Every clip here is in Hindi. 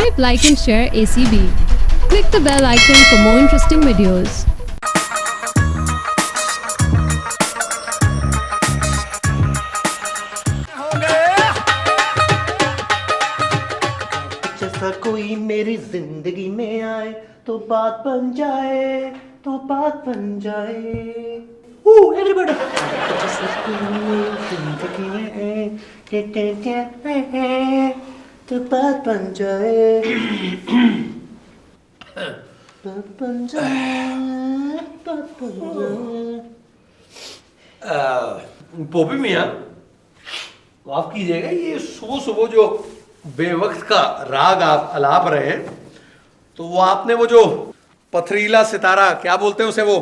Subscribe, like and share ACB. Click the bell icon for more interesting videos. जैसा कोई मेरी जिंदगी में आए तो बात बन जाए, तो बात बन जाए। एवरीबॉडी जैसा कोई मेरी जिंदगी में आए तो बात बन जाए, बात बन जाए, बात बन जाए। पोपी मियाँ, माफ कीजिएगा, ये सुबह सुबह जो बेवक्त का राग आप अलाप रहे हैं, तो वो आपने वो जो पथरीला सितारा क्या बोलते हैं उसे, वो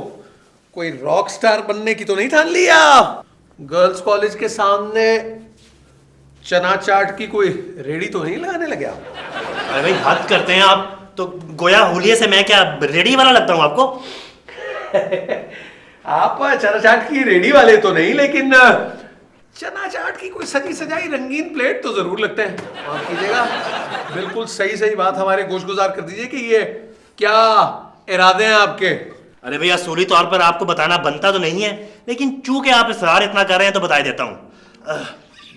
कोई रॉक स्टार बनने की तो नहीं ठान लिया? गर्ल्स कॉलेज के सामने चना चाट की कोई रेडी तो नहीं लगाने लगे आप? अरे भाई हद करते हैं आप तो। गोया होलिये से मैं क्या रेडी वाला लगता हूँ आपको? आप चना चाट की रेडी वाले तो नहीं, लेकिन चना चाट की कोई सजी सजाई रंगीन प्लेट तो जरूर लगते हैं। माफ कीजिएगा, बिल्कुल सही सही बात हमारे गोशगुजार कर दीजिए कि ये क्या इरादे हैं आपके? अरे भैया सूली तौर पर आपको बताना बनता तो नहीं है, लेकिन चूंकि आप इसरार इतना कर रहे हैं तो बता देता हूँ।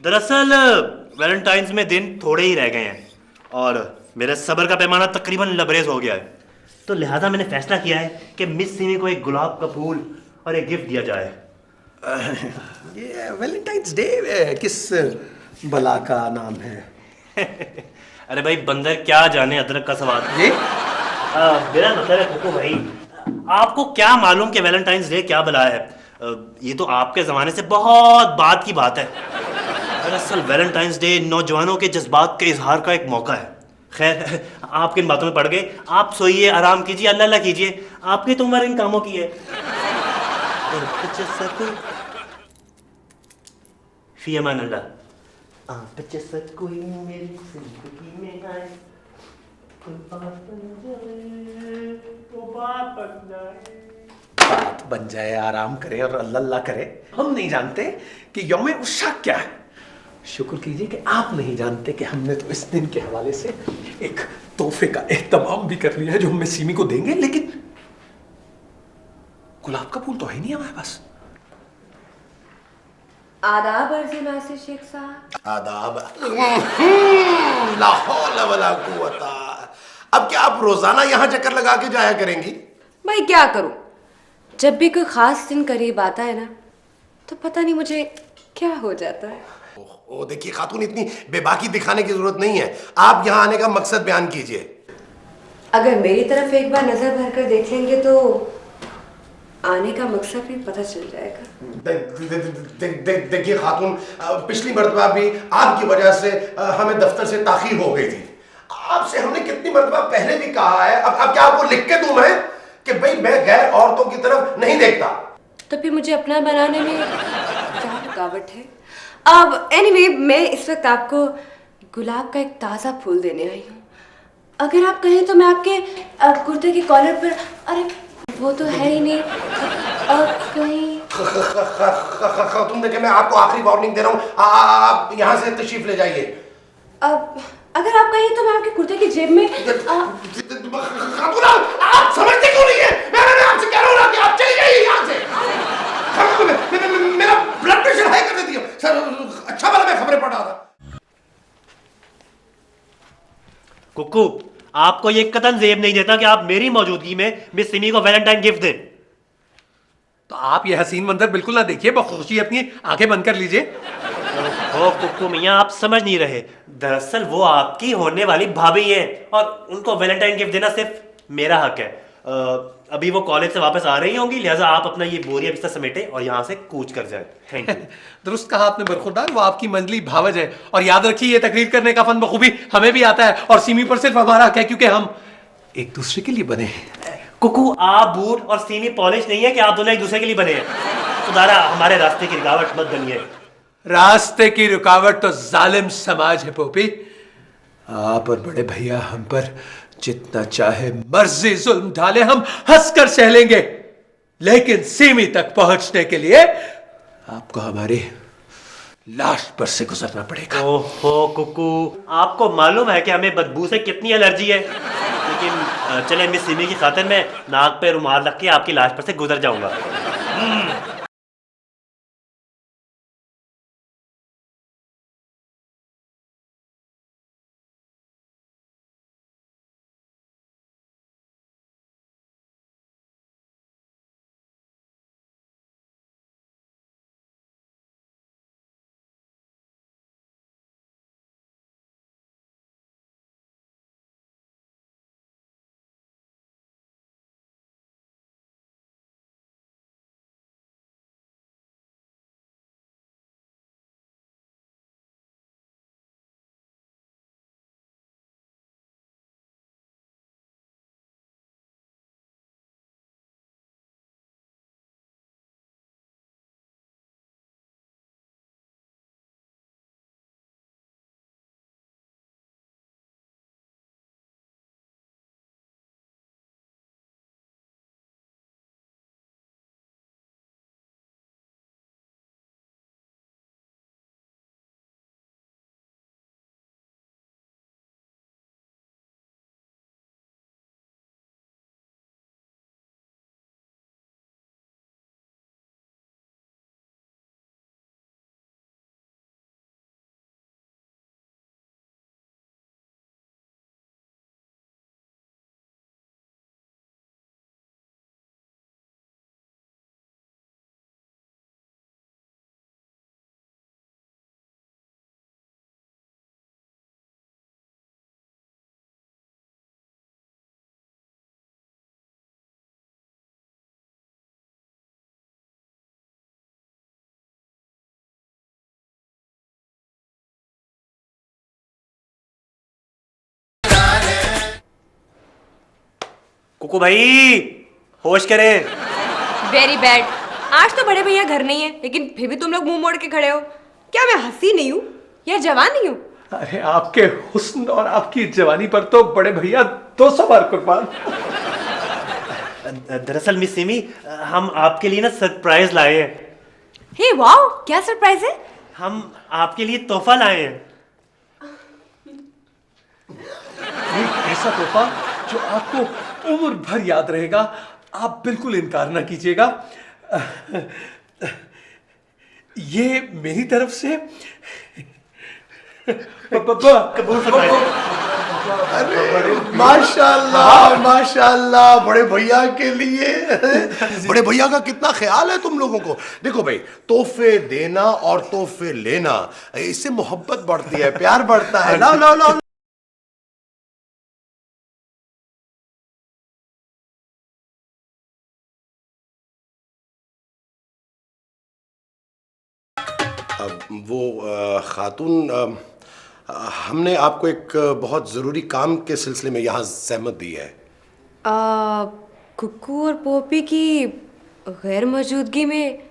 दरअसल वैलेंटाइंस में दिन थोड़े ही रह गए हैं और मेरे सब्र का पैमाना तकरीबन लबरेज हो गया है, तो लिहाजा मैंने फैसला किया है कि मिस सिमी को एक गुलाब का फूल और एक गिफ्ट दिया जाए। ये वैलेंटाइंस डे किस बला का नाम है? अरे भाई बंदर क्या जाने अदरक का सवाल। जी मेरा मतलब है कोको भाई, आपको क्या मालूम कि वैलेंटाइंस डे क्या बला है? ये तो आपके जमाने से बहुत बाद की बात है। दरअसल वैलेंटाइंस डे नौजवानों के जज्बात के इजहार का एक मौका है। खैर आप किन बातों में पड़ गए, आप सोइए, आराम कीजिए, अल्लाह अल्लाह कीजिए, आपकी तो उम्र इन कामों की है। फी अमान अल्लाह। कोई मेरी जिंदगी में आए तो बात बन जाए, आराम करे और अल्लाह अल्लाह करे। हम नहीं जानते कि यौम उशक क्या है। शुक्र कीजिए कि आप नहीं जानते कि हमने तो इस दिन के हवाले से एक तोहफे का एहतमाम भी कर लिया है जो हम सिमी को देंगे, लेकिन गुलाब का फूल तो है नहीं हमारे पास। आदाब अर्ज़ नासिर शेख साहब। आदाब। ला हौला वला कुव्वता। अब क्या आप रोजाना यहाँ चक्कर लगा के जाया करेंगी? भाई क्या करूं, जब भी कोई खास दिन करीब आता है ना तो पता नहीं मुझे क्या हो जाता है। ओ देखिए खातून, इतनी बेबाकी दिखाने की जरूरत नहीं है। आप यहाँ आने का मकसद बयान कीजिए। अगर मेरी तरफ एक बार नजर भर कर देख लेंगे तो आने का मकसद भी पता चल जाएगा। देखिए खातून, पिछली मर्तबा भी आपकी वजह से हमें दफ्तर से ताखीर हो गई थी। आपसे हमने कितनी मर्तबा पहले भी कहा है, अब क्या आपको लिख के दूं मैं कि भाई मैं गैर औरतों की तरफ नहीं देखता? तो फिर मुझे अपना बनाने में क्या रुकावट है? अब एनीवे मैं इस वक्त आपको गुलाब का एक ताज़ा फूल देने आई हूँ। अगर आप कहें तो मैं आपके कुर्ते के कॉलर पर, अरे वो तो है ही नहीं, और कहीं खातून देखिए, मैं आपको आखिरी वार्निंग दे रहा हूँ, आप यहाँ से तशरीफ ले जाइए। अब अगर आप कहें तो मैं आपके कुर्ते की जेब में खातून आप समझते क्यों नहीं है? मैं आपसे कह रहा हूँ ना कि आप चली जाइए यहाँ से। मेरा ब्लड प्रेशर हाई कर देती है सर। अच्छा वाला मैं खबरें पढ़ रहा था। कुक्कू, आपको ये कतन जेब नहीं देता कि आप मेरी मौजूदगी में मिस सिमी को वैलेंटाइन गिफ्ट दें। तो आप ये हसीन मंजर बिल्कुल ना देखिए, बखुशी अपनी आंखें बंद कर लीजिए। ओ कुक्कू मियाँ, आप समझ नहीं रहे। दरअसल वो आपकी होने वाली भाभी हैं और उनको वैलेंटाइन गिफ्ट देना सिर्फ मेरा हक है। अभी वो कॉलेज से वापस आ रही होंगी, लिहाजा आप अपना ये बोरिया बिस्तर समेटे और यहाँ से कूच कर जाए। Thank you. दुरुस्त कहा आपने बरखुरदार, वो आपकी मंजली भावज है। और याद रखिए, ये तकरीर करने का फन बखूबी हमें भी आता है और सिमी पर सिर्फ हमारा हक है, क्योंकि हम एक दूसरे के लिए बने हैं। कुकू, आप बूट और सीमी पॉलिश नहीं है कि आप दोनों एक दूसरे के लिए बने हैं। खुदारा हमारे रास्ते की रुकावट मत बनिए। रास्ते की रुकावट तो जालिम समाज है पोपी। आप और बड़े भैया हम पर जितना चाहे मर्जी जुल्म डाले, हम हंसकर सह लेंगे, लेकिन सीमी तक पहुंचने के लिए आपको हमारी लाश पर से गुजरना पड़ेगा। ओहो कुकू, आपको मालूम है कि हमें बदबू से कितनी एलर्जी है, लेकिन चले मिस सिमी की खातिर मैं नाक पे रुमाल रख के आपकी लाश पर से गुजर जाऊंगा। कुकू भाई होश करें। Very bad. आज तो बड़े भैया घर नहीं है, लेकिन फिर भी तुम लोग मुंह मोड़ के खड़े हो। क्या मैं हंसी नहीं हूँ या जवान नहीं हूँ? अरे आपके हुस्न और आपकी जवानी पर तो बड़े भैया 200 बार कुर्बान। दरअसल मिस सिमी, हम आपके लिए ना सरप्राइज लाए हैं। हे वाओ, क्या सरप्राइज है? हम आपके लिए तोहफा लाए हैं। एक ऐसा तोहफा जो आपको उम्र भर याद रहेगा। आप बिल्कुल इनकार ना कीजिएगा। ये मेरी तरफ से कबूल फरमाइए। अरे माशाल्लाह माशाल्लाह, बड़े भैया के लिए बड़े भैया का कितना ख्याल है तुम लोगों को। देखो भाई, तोहफे देना और तोहफे लेना, इससे मोहब्बत बढ़ती है, प्यार बढ़ता है। लाओ लाओ लाओ। वो खातून, हमने आपको एक बहुत ज़रूरी काम के सिलसिले में यहाँ सहमत दी है। कुकू और पोपी की गैर मौजूदगी में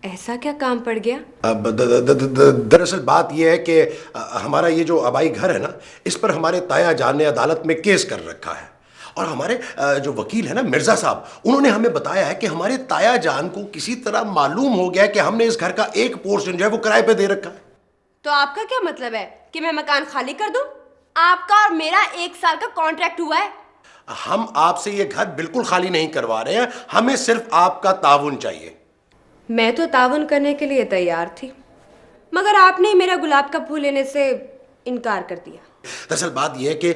ऐसा क्या काम पड़ गया? दरअसल बात यह है कि हमारा ये जो आबाई घर है ना, इस पर हमारे ताया जान ने अदालत में केस कर रखा है। और हमारे जो वकील है ना मिर्जा साहब, उन्होंने हमें बताया है कि हमारे ताया जान को किसी तरह मालूम हो गया कि हमने इस घर का एक पोर्शन जो है वो किराए पे दे रखा है। तो आपका क्या मतलब है कि मैं मकान खाली कर दूं? आपका और मेरा 1 साल का कॉन्ट्रैक्ट हुआ है। हम आपसे ये घर बिल्कुल खाली नहीं करवा रहे हैं, हमें सिर्फ आपका ताउन चाहिए। मैं तो ताउन करने के लिए तैयार थी, मगर आपने मेरा गुलाब का फूल लेने से इनकार कर दिया। दरअसल बात यह है कि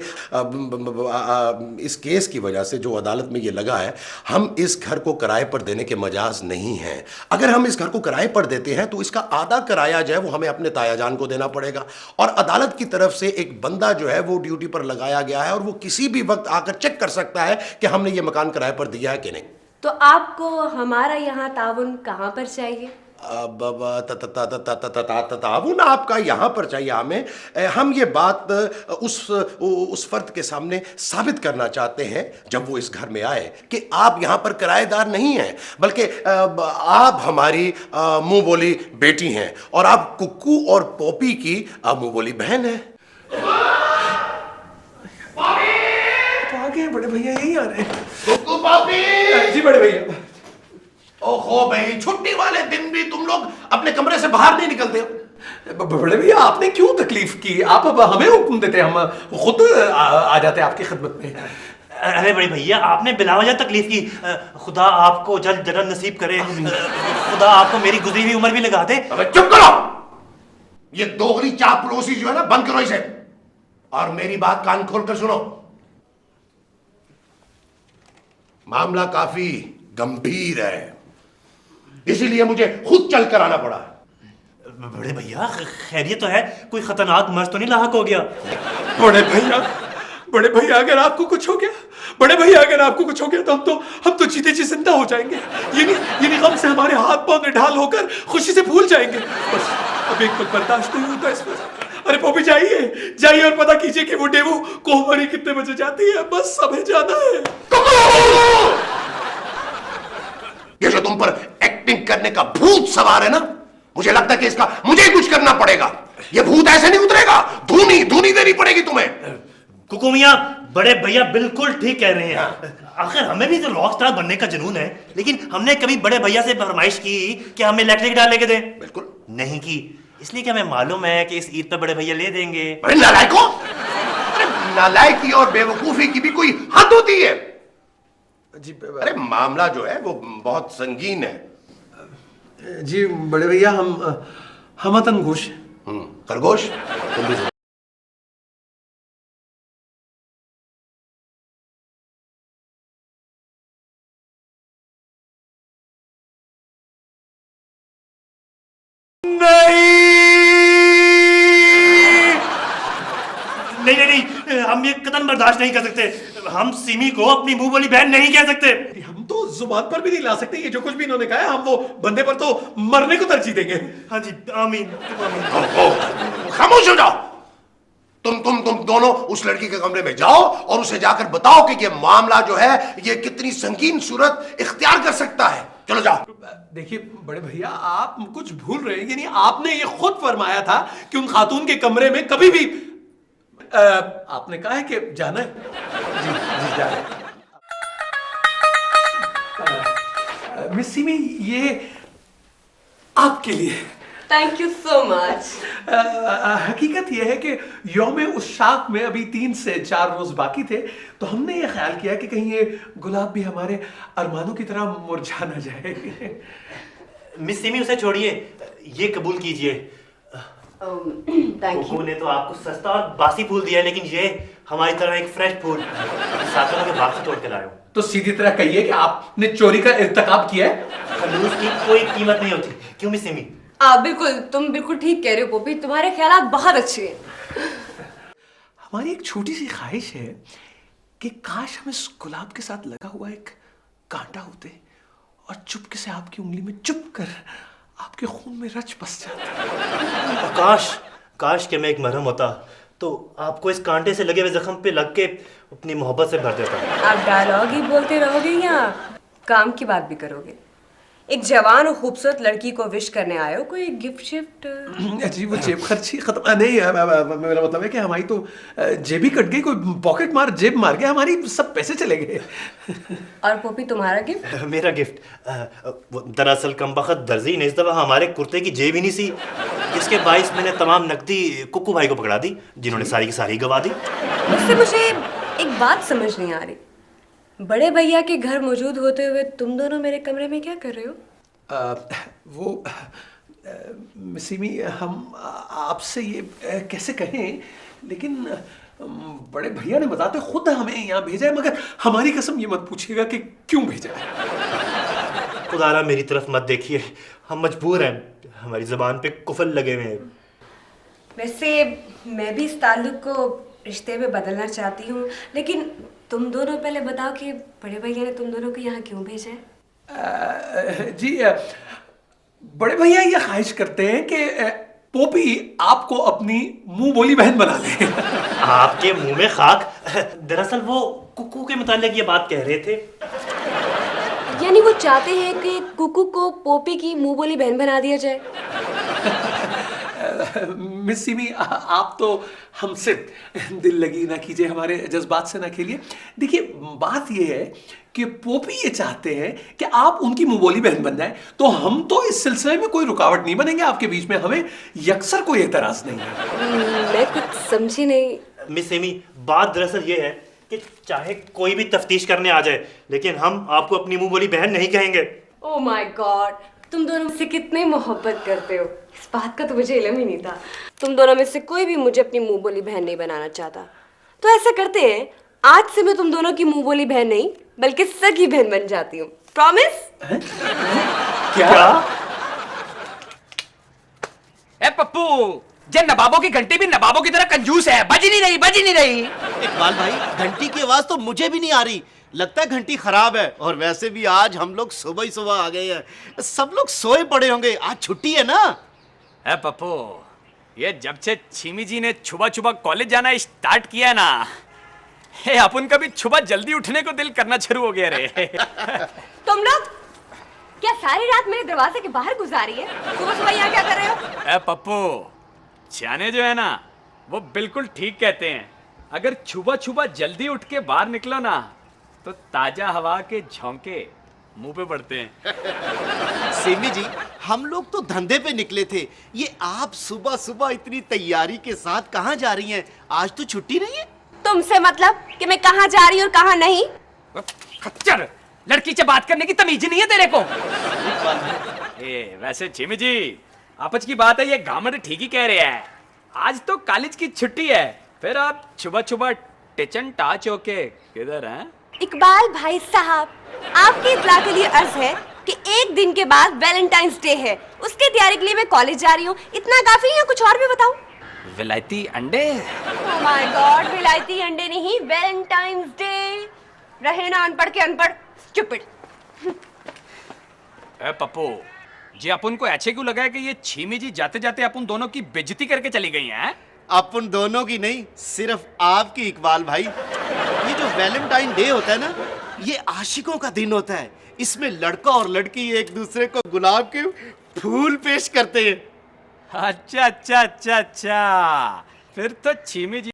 इस केस की वजह से जो अदालत में ये लगा है, हम इस घर को किराए पर देने के मजाज नहीं हैं। अगर हम इस घर को किराए पर देते हैं तो इसका आधा किराया जो है वो हमें अपने ताया जान को देना पड़ेगा, और अदालत की तरफ से एक बंदा जो है वो ड्यूटी पर लगाया गया है, और वो किसी भी वक्त आकर चेक कर सकता है कि हमने ये मकान किराए पर दिया है कि नहीं। तो आपको हमारा यहाँ ताउन कहाँ पर चाहिए? ताउन आपका यहाँ पर चाहिए हमें। हम ये बात उस फर्द के सामने साबित करना चाहते हैं जब वो इस घर में आए कि आप यहाँ पर किराएदार नहीं हैं, बल्कि आप हमारी मुंह बोली बेटी हैं, और आप कुक्कू और पॉपी की मुंह बोली बहन हैं। तो आगे बड़े भैया यही आ रहे हैं। कुक्कू पॉपी जी बड़े भैया। ओहो भाई, छुट्टी वाले दिन भी तुम लोग अपने कमरे से बाहर नहीं निकलते हो। बड़े भैया आपने क्यों तकलीफ की? आप अब हमें हुक्म देते, हम खुद आ जाते आपकी खिदमत में। अरे बड़े भैया, आपने बिला वजह तकलीफ की। खुदा आपको जल्द जन्नत नसीब करे। खुदा आपको मेरी गुजरी हुई उम्र भी लगा दे। अबे चुप करो, ये दोगली चापलूसी जो है ना, बंद करो इसे, और मेरी बात कान खोलकर सुनो। मामला काफी गंभीर है, इसीलिए मुझे खुद चल कर आना पड़ा। बड़े भैया, खैरियत तो है? कोई खतरनाक मर्ज तो नहीं लाहक हो गया? बड़े भैया अगर आपको कुछ हो गया, बड़े भैया अगर आपको कुछ हो गया तो हम तो जीते जी जिंदा हो जाएंगे। ये गम से हमारे हाथ पांव निढाल होकर खुशी से भूल जाएंगे। बस अब एक पल बर्दाश्त नहीं होता इसमें। अरे पोपी जाइए और पता कीजिए कि वो डेवो कोहमरी कितने बजे जाती है। बस हमें जाना है। ये जो तुम पर एक्टिंग करने का भूत सवार है ना, मुझे लगता है कि इसका मुझे ही कुछ करना पड़ेगा। ये भूत ऐसे नहीं उतरेगा, धूनी देनी पड़ेगी तुम्हें। कुकू मियां, बड़े भैया बिल्कुल ठीक कह रहे हैं। आखिर हमें भी तो रॉक स्टार बनने का जुनून है, लेकिन हमने कभी बड़े भैया से फरमाइश की कि हमें इलेक्ट्रिक गिटार लेके दें? बिल्कुल नहीं की, इसलिए कि हमें मालूम है कि इस ईद पे बड़े भैया ले देंगे। अरे नालायकों, अरे नालायकी और बेवकूफी की भी कोई हद होती है। जी अरे मामला जो है वो बहुत संगीन है। जी बड़े भैया, हम अतनगोश। खरगोश? नहीं, हम ये कतन बर्दाश्त नहीं कर सकते। हम सिमी को अपनी मुंह बोली बहन नहीं कह सकते। हम तो जुबान पर भी नहीं ला सकते। ये जो कुछ भी इन्होंने कहा है, हम वो बंदे पर तो मरने को तरजीह देंगे। हाँ जी, आमीन। खामोश हो जाओ। तुम दोनों उस लड़की के कमरे में जाओ और उसे जाकर बताओ कि ये मामला जो है ये कितनी संगीन सूरत इख्तियार कर सकता है। चलो जाओ। देखिए बड़े भैया, आप कुछ भूल रहे हैं। यानी आपने ये खुद फरमाया था कि उन खातून के कमरे में कभी भी आपने कहा है कि जाना है। जी जा रहे हैं। मिस सिमी, ये आपके लिए। Thank you so much. हकीकत यह है कि यौम उश्शाक में अभी 3 से 4 रोज बाकी थे, तो हमने ये ख्याल किया कि कहीं ये गुलाब भी हमारे अरमानों की तरह मुरझा ना जाए। मिस सिमी, उसे छोड़िए, ये कबूल कीजिए। थैंक कुकू ने तो आपको सस्ता और बासी फूल दिया है, लेकिन ये हमारी तरह एक फ्रेश फूल सातों के बाग से तोड़ के लाए हो। तो सीधी तरह कहिए कि आपने चोरी का इर्तिकाब किया है। खलूस की कोई कीमत नहीं होती, क्यों मिस सिमी? बिल्कुल, तुम बिल्कुल ठीक कह रहे हो पोपी, तुम्हारे ख्यालात बहुत अच्छे हैं। हमारी एक छोटी सी ख्वाहिश है कि काश हम इस गुलाब के साथ लगा हुआ एक कांटा होते और चुपके से आपकी उंगली में चुप कर आपके खून में रच बस जाता। काश कि मैं एक मरहम होता तो आपको इस कांटे से लगे हुए जख्म पे लग के अपनी मोहब्बत से भर देता। आप डायलॉग ही बोलते रहोगे या काम की बात भी करोगे? एक जवान और खूबसूरत लड़की को विश करने आए हो, कोई गिफ्ट शिफ्ट? जी वो जेब खर्ची खत्म नहीं है। मेरा मतलब है कि हमारी तो जेब ही कट गई, कोई पॉकेट मार जेब मार गया, हमारी सब पैसे चले गए। और पोपी तुम्हारा गिफ्ट? मेरा गिफ्ट दरअसल कमबख्त दर्जी ने इस दफा हमारे कुर्ते की जेब ही नहीं सी, जिसके बाइस मैंने तमाम नकदी कुक्कू भाई को पकड़ा दी, जिन्होंने सारी की सारी गवा दी। मुझसे मुझे एक बात समझ नहीं आ रही, बड़े भैया के घर मौजूद होते हुए तुम दोनों मेरे कमरे में क्या कर रहे हो? वो मिसिमी, हम आपसे ये कैसे कहें, लेकिन बड़े भैया ने बताते खुद हमें यहाँ भेजा है, मगर हमारी कसम ये मत पूछिएगा कि क्यों भेजा है। खुदारा मेरी तरफ मत देखिए, हम मजबूर हैं, हमारी ज़बान पे कुफल लगे हुए हैं। वैसे मैं भी इस ताल्लुक को रिश्ते में बदलना चाहती हूँ, लेकिन तुम दोनों पहले बताओ कि बड़े भैया ने तुम दोनों को यहाँ क्यों भेजा है? जी बड़े भैया ये ख्वाहिश करते हैं कि पोपी आपको अपनी मुंह बोली बहन बना ले। आपके मुंह में खाक। दरअसल वो कुकू के मुतालिक ये बात कह रहे थे। यानी वो चाहते हैं कि कुकू को पोपी की मुंह बोली बहन बना दिया जाए। मिस सिमी, आप तो हमसे दिल लगी ना कीजिए, हमारे जज्बात से ना खेलिए। देखिए बात ये है कि पोपी ये चाहते हैं कि आप उनकी मुंह बोली बहन बन जाए, तो हम तो इस सिलसिले में कोई रुकावट नहीं बनेंगे आपके बीच में, हमें यकसर कोई एतराज नहीं है। मैं कुछ समझी नहीं। मिस सिमी, बात दरअसल ये है कि चाहे कोई भी तफ्तीश करने आ जाए, लेकिन हम आपको अपनी मुंह बोली बहन नहीं कहेंगे। ओह माय गॉड, तुम दोनों मुझसे कितने मोहब्बत करते हो, इस बात का तो मुझे इल्म ही नहीं था। तुम दोनों में से कोई भी मुझे अपनी मुंह बोली बहन नहीं बनाना चाहता, तो ऐसा करते हैं, आज से मैं तुम दोनों की मुंह बोली बहन नहीं बल्कि सगी बहन बन जाती हूँ। प्रॉमिस? क्या? ए पप्पू, जे नवाबों की घंटी भी नवाबों की तरह कंजूस है, बज नहीं रही, बज नहीं रही। इकबाल भाई, घंटी की आवाज तो मुझे भी नहीं आ रही, लगता है घंटी खराब है। और वैसे भी आज हम लोग सुबह ही सुबह आ गए हैं, सब लोग सोए पड़े होंगे, आज छुट्टी है ना। ए पप्पू, ये जब से छिमी जी ने छुबा छुबा कॉलेज जाना स्टार्ट किया ना, हे अपन का भी छुबा जल्दी उठने को दिल करना शुरू हो गया रे। तुम लोग क्या सारी रात मेरे दरवाजे के बाहर गुजारी है? सुबह सुबह यहाँ क्या कर रहे हो? ए पप्पू, जाने जो है ना, वो बिल्कुल ठीक कहते हैं, अगर छुबा छुबा जल्दी उठ के बाहर निकलो ना, तो ताजा हवा के झोंके मुंह पे पड़ते हैं। सिमी जी, हम लोग तो धंधे पे निकले थे, ये आप सुबह सुबह इतनी तैयारी के साथ कहाँ जा रही हैं? आज तो छुट्टी नहीं है। तुमसे मतलब कि मैं कहाँ जा रही हूँ और कहाँ नहीं? खच्चर, लड़की से बात करने की तमीज नहीं है तेरे को। ए, वैसे छिमी जी, आपस की बात है, ये गामड़ ठीक ही कह रहे हैं, आज तो कॉलेज की छुट्टी है, फिर आप छुबा छुबा टिचन टाच होके किधर हैं? इकबाल भाई साहब, आपकी इत्तला के लिए अर्ज है कि एक दिन के बाद वैलेंटाइंस डे है, उसकी तैयारी के लिए मैं कॉलेज जा रही हूँ, इतना काफी है? कुछ और भी बताऊं? विलायती अंडे? ओह माय गॉड, विलायती अंडे नहीं, वैलेंटाइंस डे। रहे ना अनपढ़ के अनपढ़, स्टूपिड। ए पप्पू जी, अपन को ऐसे क्यों लगा है कि ये छिमी जी जाते जाते अपन दोनों की बेइज्जती करके चली गई हैं? अपन दोनों की नहीं, सिर्फ आपकी इकबाल भाई। ये जो वैलेंटाइन डे होता है ना, ये आशिकों का दिन होता है, इसमें लड़का और लड़की एक दूसरे को गुलाब के फूल पेश करते हैं। अच्छा अच्छा अच्छा अच्छा, फिर तो छिमी जी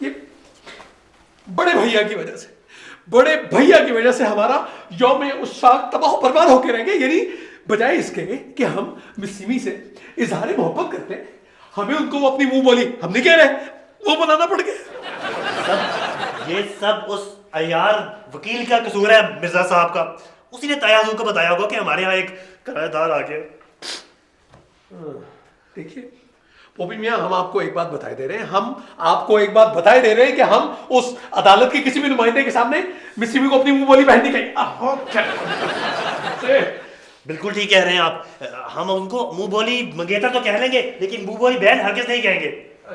ये बड़े भैया की वजह से, बड़े भैया की वजह से हमारा यौम उस्साक तबाह बर्बाद होकर रह गया। यानी बजाय इसके कि हम मिस सिमी से इजहार मोहब्बत करते हैं, हमें उनको वो अपनी मुंह बोली हम नहीं कह रहे, वो बनाना पड़ गया। ये सब उस अय्यार वकील का कसूर है, मिर्जा साहब का। उसी ने तयाजू को बताया होगा कि हमारे यहाँ एक किराएदार आ गया। देखिए पोपी मियां, हम आपको एक बात बताए दे रहे हैं, हम आपको एक बात बताए दे रहे हैं कि हम उस अदालत के किसी भी नुमाइंदे के सामने मिस सिमी को अपनी मुंह बोली बहन नहीं कहेंगे। बिल्कुल ठीक कह रहे हैं आप, हम उनको मुंह बोली मंगेतर तो कह लेंगे, लेकिन मुंह बोली बहन हरगिज़ नहीं कहेंगे।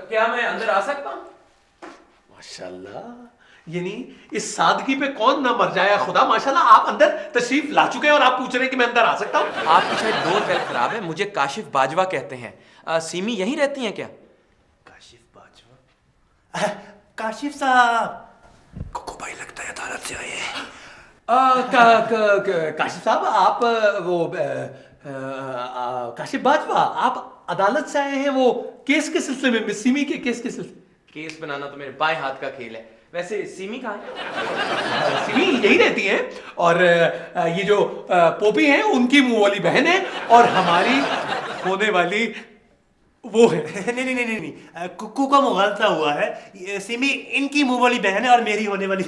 क्या मैं अंदर आ सकता हूँ? माशाल्लाह, यानी इस सादगी पे कौन ना मर जाए खुदा। माशाल्लाह, आप अंदर तशरीफ ला चुके हैं और आप पूछ रहे हैं कि मैं अंदर आ सकता हूँ? आपकी शायद डोर बेल खराब है, मुझे काशिफ बाजवा कहते हैं। सीमी यहीं रहती हैं क्या? काशिफ बाजवा? काशिफ साहब, कोको भाई लगता है अदालत से आए हैं। काशिफ साहब, आप वो काशिफ बाजवा, आप अदालत से आए हैं वो केस के सिलसिले में, मिस सिमी के केस के सिलसिले? केस बनाना तो मेरे बाएं हाथ का खेल है। वैसे सीमी कहाँ है? सिमी यही रहती हैं, और ये जो पोपी हैं उनकी मुंह वाली बहन है, और हमारी होने वाली वो है। नहीं नहीं नहीं नहीं, कुक्कू का मुगलता हुआ है, ये सिमी इनकी मुंह वाली बहन है और मेरी होने वाली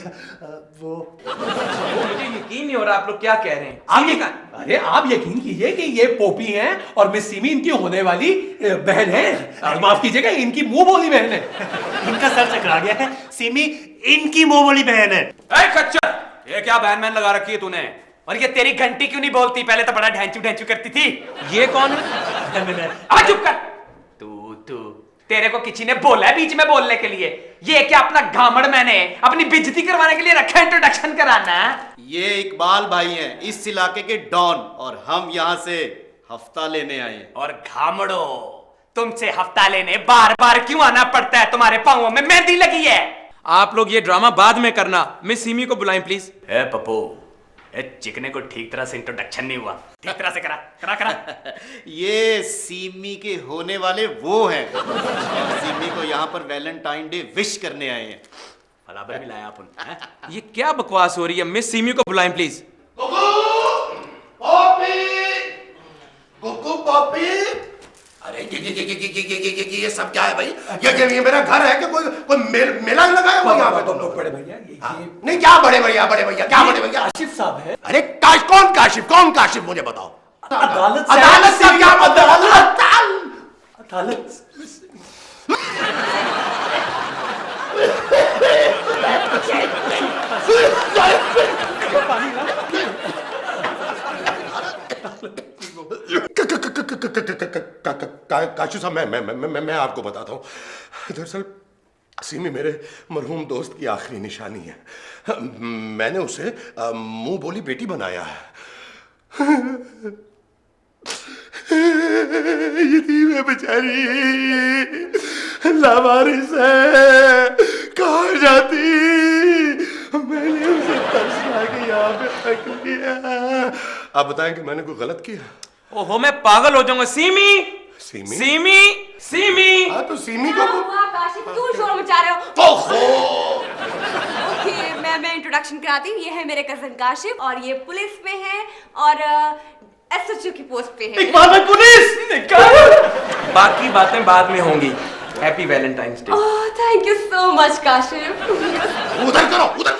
वो। मुझे यकीन नहीं हो रहा आप लोग क्या कह रहे हैं। आप ये अरे आप यकीन कीजिए कि ये पोपी हैं और मिस सिमी इनकी होने वाली बहन है, माफ कीजिएगा इनकी मुंह बोली बहन है। इनका सर चकरा गया है, सिमी इनकी मुंह वाली बहन है। ए खच्चर, ये क्या बैन मैन लगा रखी है तूने? और ये तेरी घंटी क्यों नहीं बोलती? पहले तो बड़ा ढैंचू ढैंचू करती थी। ये कौन है? अब चुप कर। तू तेरे को किसी ने बोला है बीच में बोलने के लिए? ये क्या अपना घामड़ मैंने अपनी बेइज्जती करवाने के लिए रखा है इंट्रोडक्शन कराना? ये इकबाल भाई हैं, इस इलाके के डॉन, और हम यहाँ से हफ्ता लेने आए हैं। और घामड़ो, तुमसे हफ्ता लेने बार बार क्यों आना पड़ता है? तुम्हारे पांवों में मेहंदी लगी है। आप लोग ये ड्रामा बाद में करना। मिस सीमी को बुलाएं प्लीज। ए पप्पू, ए चिकने को ठीक तरह से इंट्रोडक्शन नहीं हुआ, ठीक तरह से करा करा करा। ये सीमी के होने वाले वो हैं और सीमी को यहाँ पर वैलेंटाइन डे विश करने आए हैं। बराबर भी लाया अपन, हैं? ये क्या बकवास हो रही है? मिस सीमी को बुलाएं प्लीज। कुकू पॉपी, अरे ये सब क्या है भाई? ये मेरा घर है कि कोई मेला लगाया हुआ यहाँ पे तुम लोग? बड़े भैया नहीं, क्या बड़े भैया क्या बड़े भैया? काशिफ साहब है। अरे कौन काशिफ मुझे बताओ। अदालत का क्या मतलब? अदालत काशू साहब, मैं आपको बताता हूँ। दरअसल सीमी मेरे मरहूम दोस्त की आखिरी निशानी है। मैंने उसे मुंह बोली बेटी बनाया है। ये दीवे बेचारी लावारिस है, कहाँ जाती? मैंने उसे तरस के यहाँ पे रख लिया। आप बताएं कि मैंने कोई गलत किया? ओहो, मैं पागल हो जाऊंगा। Semi semi? Semi semi. हाँ तो सीमी क्या को हुआ काशिफ, क्यों शोर मचा रहे हो? ओहो! ओके, मैं इंट्रोडक्शन कराती हूँ। ये है मेरे कजन काशिफ और ये पुलिस में है और एसएचओ की पोस्ट पे है। पुलिस। बाकी बातें बाद में होंगी। Happy Valentine's day. Oh, thank you so much Kashif. उधर करो, उधर